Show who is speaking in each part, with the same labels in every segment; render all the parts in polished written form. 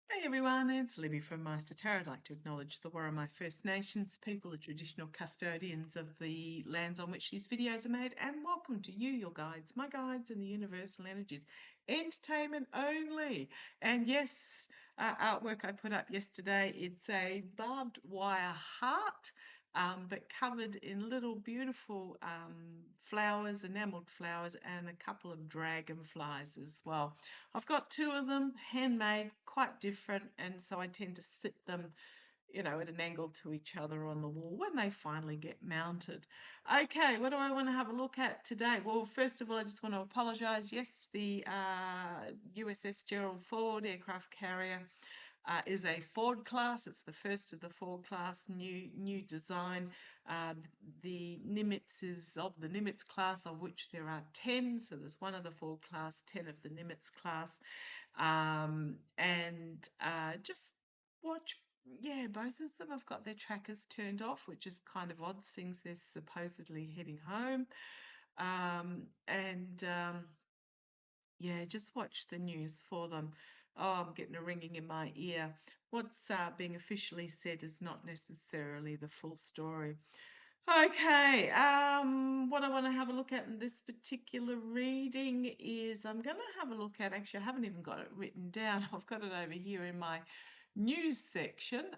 Speaker 1: Hey everyone, it's Libby from Maighstirtarot. I'd like to acknowledge the Worimi First Nations people, the traditional custodians of the lands on which these videos are made, and welcome to you, your guides, my guides in the universal energies. Entertainment only. And yes, artwork I put up yesterday, it's a barbed wire heart, but covered in little beautiful flowers, enamelled flowers, and a couple of dragonflies as well. I've got two of them, handmade, quite different, and so I tend to sit them, at an angle to each other on the wall when they finally get mounted. Okay, what do I want to have a look at today? Well, first of all, I just want to apologise. Yes, the USS Gerald Ford aircraft carrier is a Ford class. It's the first of the Ford class, new design. The Nimitz is of the Nimitz class, of which there are 10. So there's one of the Ford class, 10 of the Nimitz class. And just watch, yeah, both of them have got their trackers turned off, which is kind of odd, since they're supposedly heading home. Yeah, just watch the news for them. Oh, I'm getting a ringing in my ear. What's being officially said is not necessarily the full story. Okay, what I want to have a look at in this particular reading is I'm going to have a look at, actually, I haven't even got it written down. I've got it over here in my news section.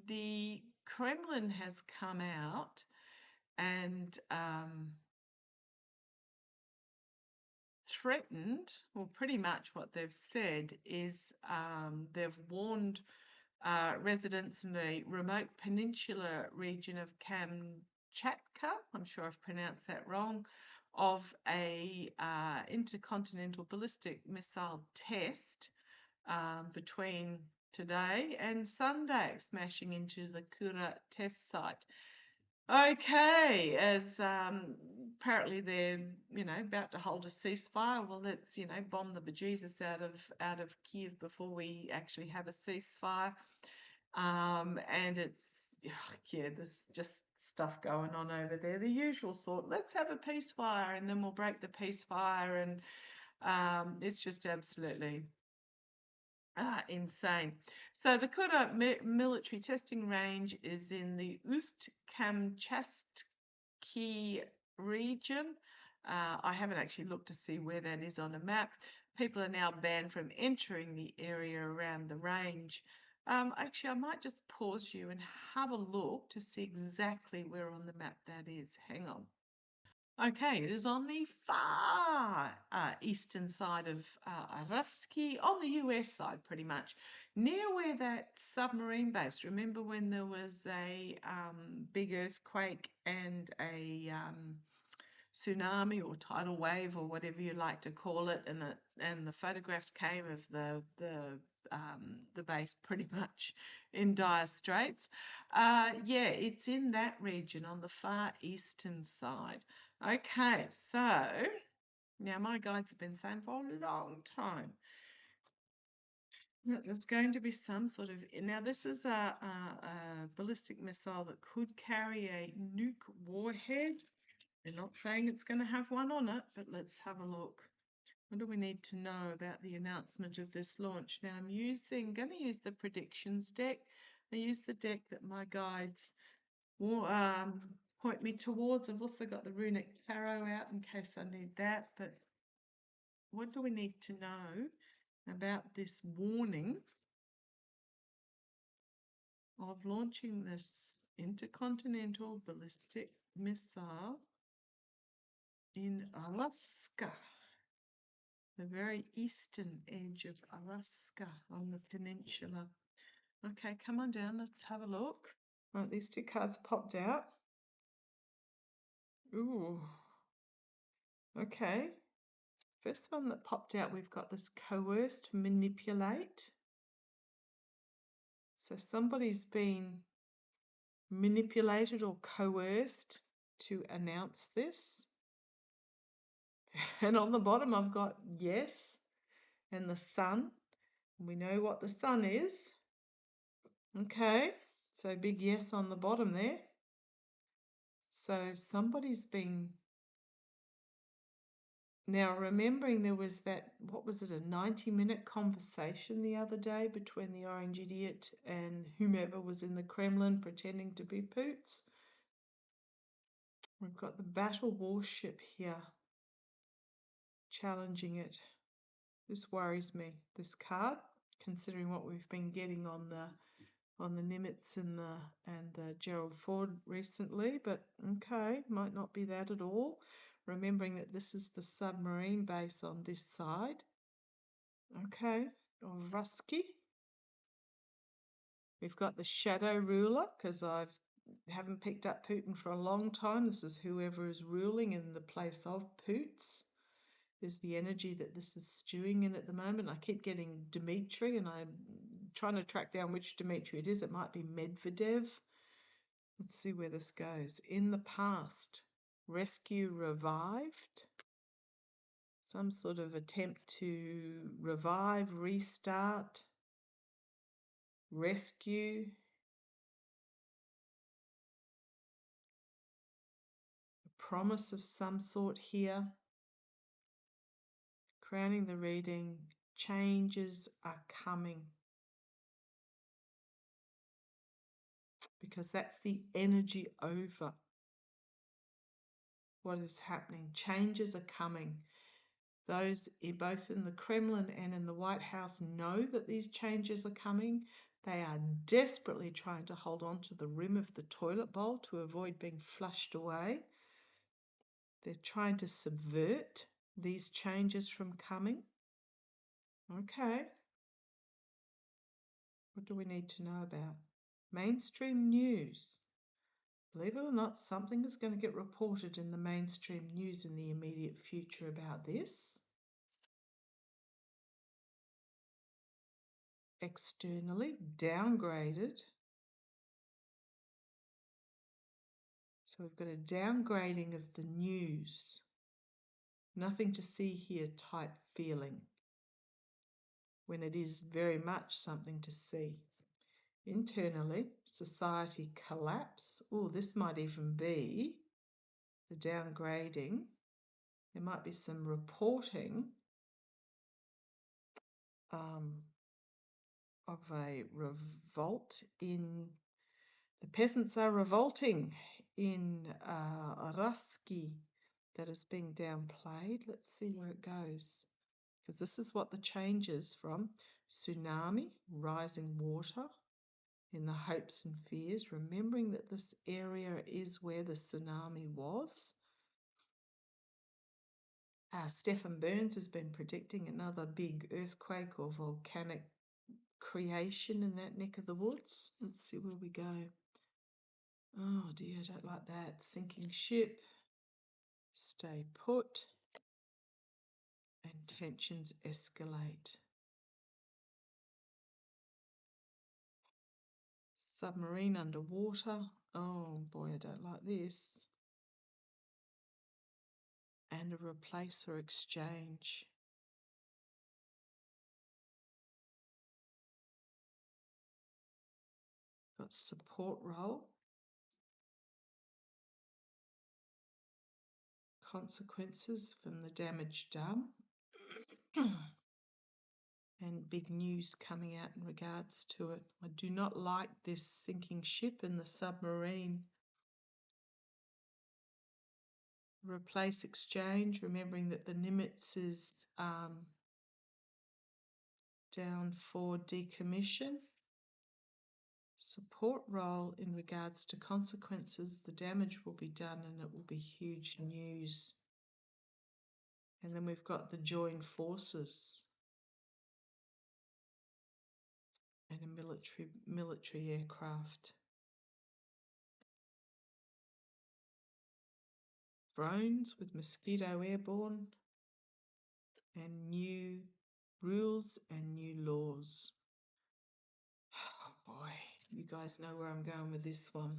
Speaker 1: The Kremlin has come out and threatened, well, pretty much what they've said is they've warned residents in the remote peninsular region of Kamchatka, I'm sure I've pronounced that wrong, of a intercontinental ballistic missile test between today and Sunday, smashing into the Kura test site. Okay, as apparently they're about to hold a ceasefire. Well, let's bomb the bejesus out of Kiev before we actually have a ceasefire. And it's yeah, there's just stuff going on over there. The usual sort. Let's have a ceasefire, and then we'll break the ceasefire, and it's just absolutely insane. So the Kura military testing range is in the Ust-Kamchatsky region. I haven't actually looked to see where that is on a map. People are now banned from entering the area around the range. Actually, I might just pause you and have a look to see exactly where on the map that is. Hang on. Okay, it is on the far eastern side of Ruski, on the US side pretty much, near where that submarine base. Remember when there was a big earthquake and a tsunami or tidal wave or whatever you like to call it, and the photographs came of the base pretty much in dire straits. Yeah, it's in that region on the far eastern side. Okay, so now my guides have been saying for a long time that there's going to be some sort of, now this is a ballistic missile that could carry a nuke warhead. They're not saying it's going to have one on it, but let's have a look. What do we need to know about the announcement of this launch? Now I'm going to use the predictions deck. I use the deck that my guides point me towards. I've also got the runic tarot out in case I need that. But what do we need to know about this warning of launching this intercontinental ballistic missile in Alaska, the very eastern edge of Alaska on the peninsula? Okay, come on down, let's have a look. Right, these two cards popped out. Ooh, okay. First one that popped out, we've got this coerced manipulate. So somebody's been manipulated or coerced to announce this. And on the bottom, I've got yes and the sun. We know what the sun is. Okay, so big yes on the bottom there. So somebody's been Now, remembering there was that, what was it, a 90-minute conversation the other day between the Orange Idiot and whomever was in the Kremlin pretending to be Poots. We've got the battle warship here, challenging it. This worries me, this card, considering what we've been getting on the Nimitz and the Gerald Ford recently, but okay, might not be that at all. Remembering that this is the submarine base on this side. Okay, or Ruski. We've got the shadow ruler, because I haven't picked up Putin for a long time. This is whoever is ruling in the place of Poots, is the energy that this is stewing in at the moment. I keep getting Dmitry, and I'm trying to track down which Dmitry it is. It might be Medvedev. Let's see where this goes. In the past, rescue revived. Some sort of attempt to revive, restart, rescue. A promise of some sort here. Crowning the reading, changes are coming. Because that's the energy over what is happening. Changes are coming. Those both in the Kremlin and in the White House know that these changes are coming. They are desperately trying to hold on to the rim of the toilet bowl to avoid being flushed away. They're trying to subvert these changes from coming. Okay. What do we need to know about? Mainstream news. Believe it or not, something is going to get reported in the mainstream news in the immediate future about this. Externally downgraded. So we've got a downgrading of the news. Nothing to see here type feeling, when it is very much something to see. Internally, society collapse. Oh, this might even be the downgrading. There might be some reporting of a revolt in, the peasants are revolting in Ruski, that is being downplayed. Let's see where it goes, because this is what the change is from. Tsunami, rising water in the hopes and fears, remembering that this area is where the tsunami was. Stephen Burns has been predicting another big earthquake or volcanic creation in that neck of the woods. Let's see where we go. Oh dear, I don't like that. Sinking ship. Stay put. And tensions escalate. Submarine underwater. Oh boy, I don't like this. And a replace or exchange. Got support role. Consequences from the damage done. And big news coming out in regards to it. I do not like this sinking ship in the submarine. Replace exchange, remembering that the Nimitz is down for decommission. Support role in regards to consequences. The damage will be done and it will be huge news. And then we've got the joined forces and a military aircraft. Drones with Mosquito airborne, and new rules and new laws. Oh boy, you guys know where I'm going with this one.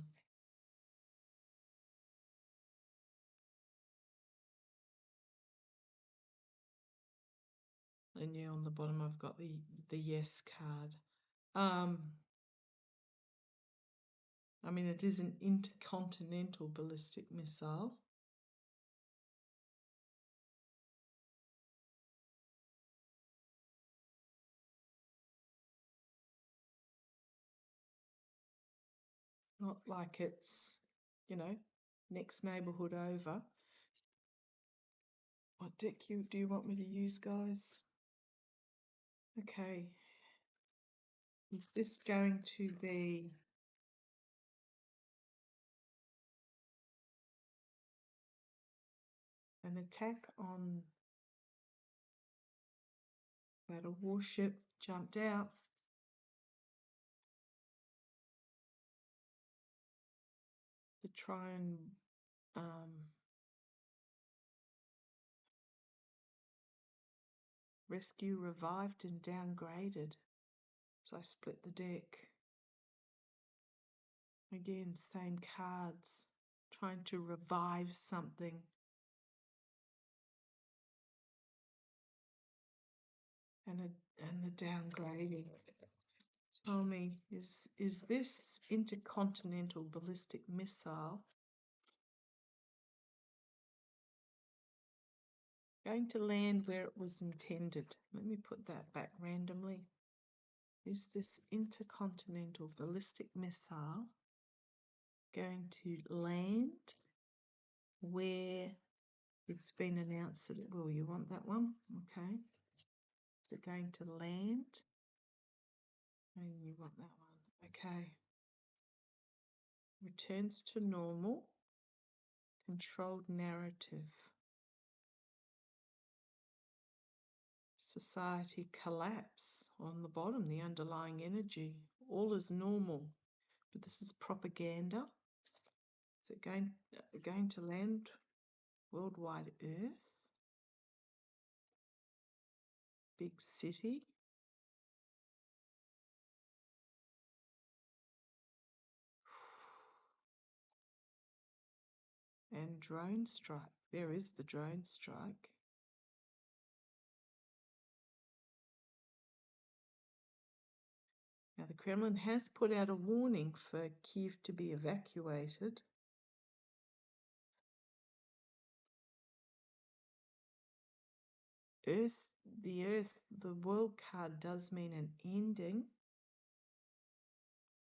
Speaker 1: And yeah, on the bottom I've got the yes card. I mean, it is an intercontinental ballistic missile. Not like it's, you know, next neighbourhood over. What deck do you want me to use, guys? Okay. Is this going to be an attack on that a warship jumped out? To try and rescue, revived and downgraded. So I split the deck. Again, same cards, trying to revive something. And the downgrading. Tell me, is this intercontinental ballistic missile going to land where it was intended? Let me put that back randomly. Is this intercontinental ballistic missile going to land where it's been announced that it will? You want that one? Okay. Is it going to land? And you want that one. Okay. Returns to normal. Controlled narrative. Society collapse on the bottom, the underlying energy. All is normal, but this is propaganda. Is it going to land worldwide Earth? Big city? And drone strike. There is the drone strike. Now the Kremlin has put out a warning for Kiev to be evacuated. The world card does mean an ending.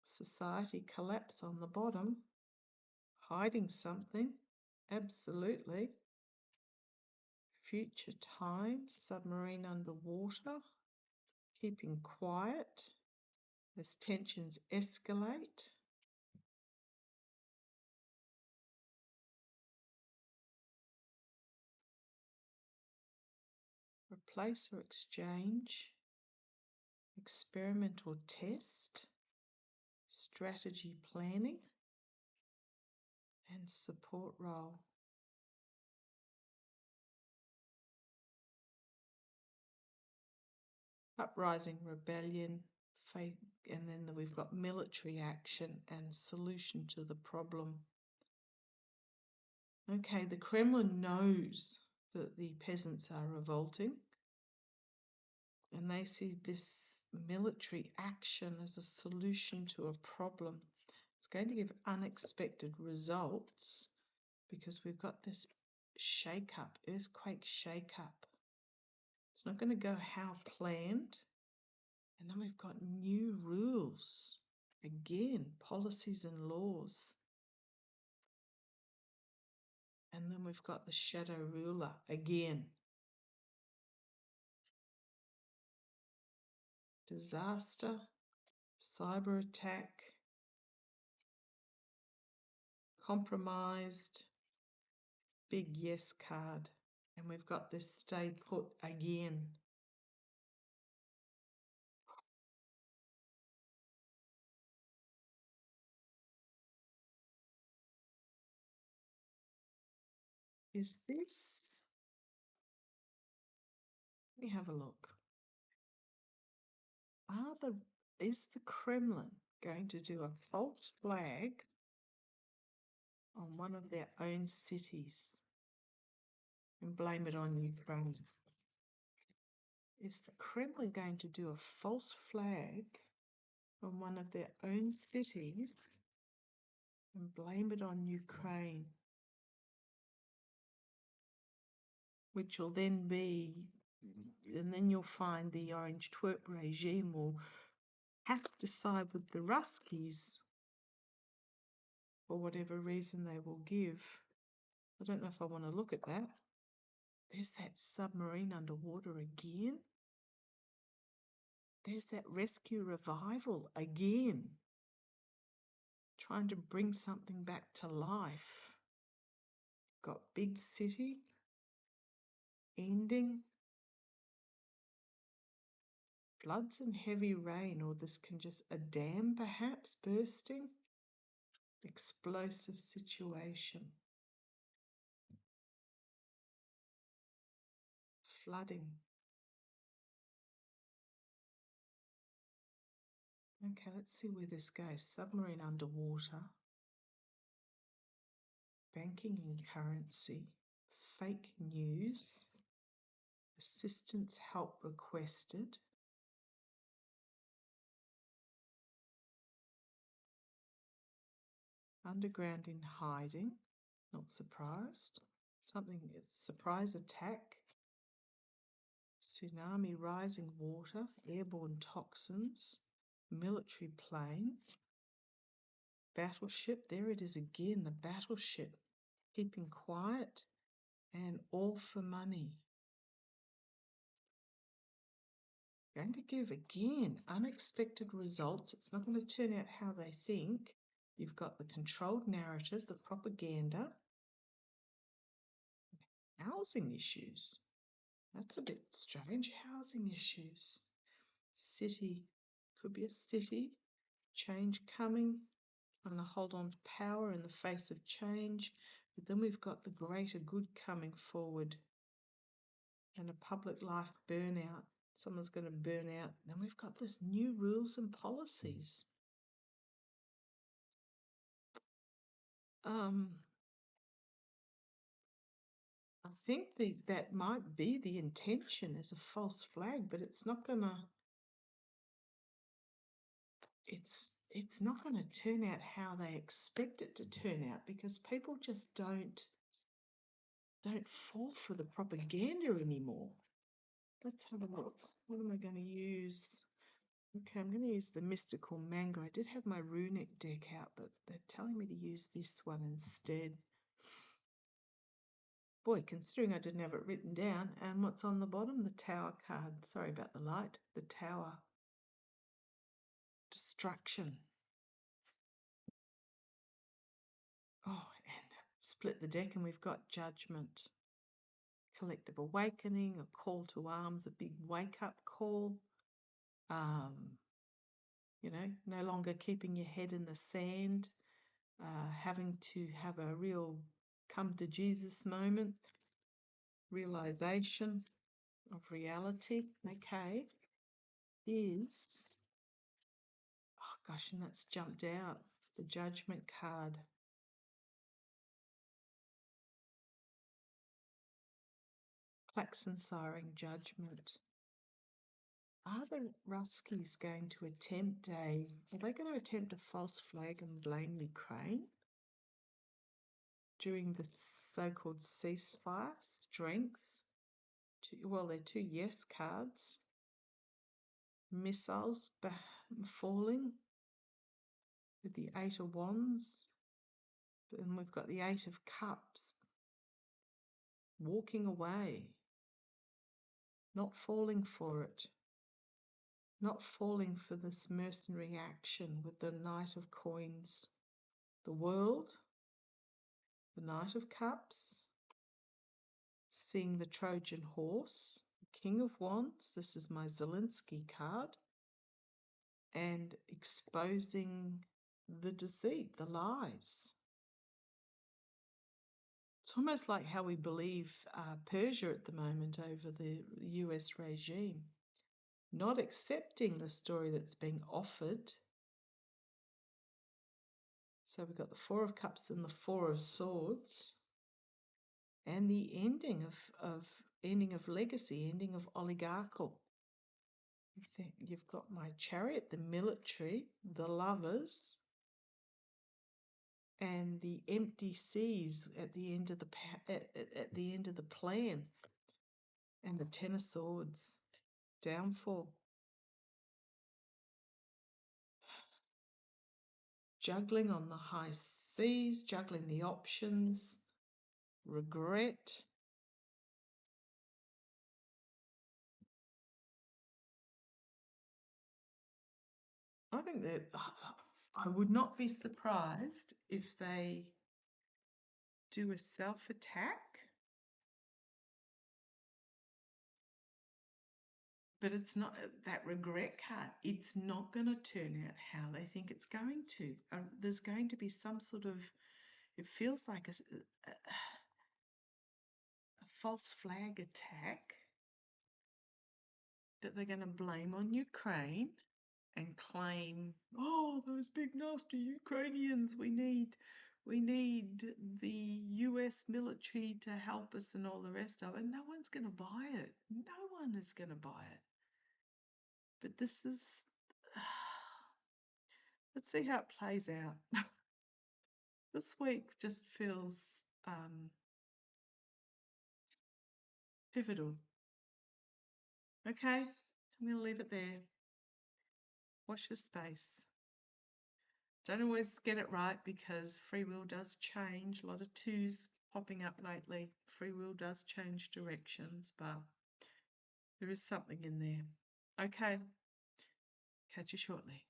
Speaker 1: Society collapse on the bottom. Hiding something. Absolutely. Future time, submarine underwater. Keeping quiet as tensions escalate. Replace or exchange. Experiment or test. Strategy planning. And support role. Uprising, rebellion, fate, and then we've got military action and solution to the problem. Okay, the Kremlin knows that the peasants are revolting, and they see this military action as a solution to a problem. It's going to give unexpected results because we've got this shake-up, earthquake shake-up. It's not going to go how planned. And then we've got new rules. Again, policies and laws. And then we've got the shadow ruler again. Disaster, cyber attack, compromised, big yes card. And we've got this stay put again. Is this? Let me have a look. Is the Kremlin going to do a false flag on one of their own cities and blame it on Ukraine? Is the Kremlin going to do a false flag on one of their own cities and blame it on Ukraine? Which will then be, and then you'll find the Orange Twerp regime will have to side with the Ruskies for whatever reason they will give. I don't know if I want to look at that. There's that submarine underwater again. There's that rescue revival again. Trying to bring something back to life. Got big city. Ending. Floods and heavy rain, or this can just a dam perhaps bursting. Explosive situation. Flooding. Okay, let's see where this goes. Submarine underwater. Banking and currency. Fake news. Assistance help requested. Underground in hiding. Not surprised. Something, surprise attack. Tsunami, rising water, airborne toxins, military plane, battleship. There it is again, the battleship. Keeping quiet and all for money. Going to give again unexpected results. It's not going to turn out how they think. You've got the controlled narrative, the propaganda. Housing issues. That's a bit strange. Housing issues. City. Could be a city. Change coming. I'm going to hold on to power in the face of change. But then we've got the greater good coming forward. And a public life burnout. Someone's going to burn out. Then we've got this new rules and policies. I think that might be the intention as a false flag, but it's not going to. It's not going to turn out how they expect it to turn out, because people just don't fall for the propaganda anymore. Let's have a look. What am I going to use? Okay, I'm going to use the Mystical Manga. I did have my runic deck out, but they're telling me to use this one instead. Boy, considering I didn't have it written down. And what's on the bottom? The Tower card. Sorry about the light. The Tower. Destruction. Oh, and split the deck and we've got Judgment. Collective awakening, a call to arms, a big wake-up call. You know, no longer keeping your head in the sand. Having to have a real come to Jesus moment. Realization of reality. Okay. Is... Oh gosh, and that's jumped out. The Judgment card. Klaxon siring Judgment. Are the Ruskies going to attempt are they going to attempt a false flag and blame Ukraine during the so-called ceasefire? Strength. Well, they're two yes cards. Missiles falling with the Eight of Wands. And we've got the Eight of Cups. Walking away. Not falling for it. Not falling for this mercenary action with the Knight of Coins. The World. The Knight of Cups. Seeing the Trojan Horse. King of Wands. This is my Zelensky card. And exposing the deceit, the lies. It's almost like how we believe Persia at the moment over the US regime. Not accepting the story that's being offered. So we've got the Four of Cups and the Four of Swords. And the ending of legacy, ending of oligarchical. You've got my Chariot, the military, the Lovers, and the empty seas at the end of the plan, and the Ten of Swords, downfall. Juggling on the high seize, juggling the options, regret. I think that I would not be surprised if they do a self-attack, but it's not that regret card. It's not going to turn out how they think it's going to. There's going to be some sort of, it feels like a false flag attack that they're going to blame on Ukraine and claim, oh, those big nasty Ukrainians, we need the US military to help us and all the rest of it. No one's going to buy it. No one is going to buy it. But this is, let's see how it plays out. This week just feels pivotal. Okay, I'm going to leave it there. Watch this space. Don't always get it right because free will does change. A lot of twos popping up lately. Free will does change directions, but there is something in there. Okay, catch you shortly.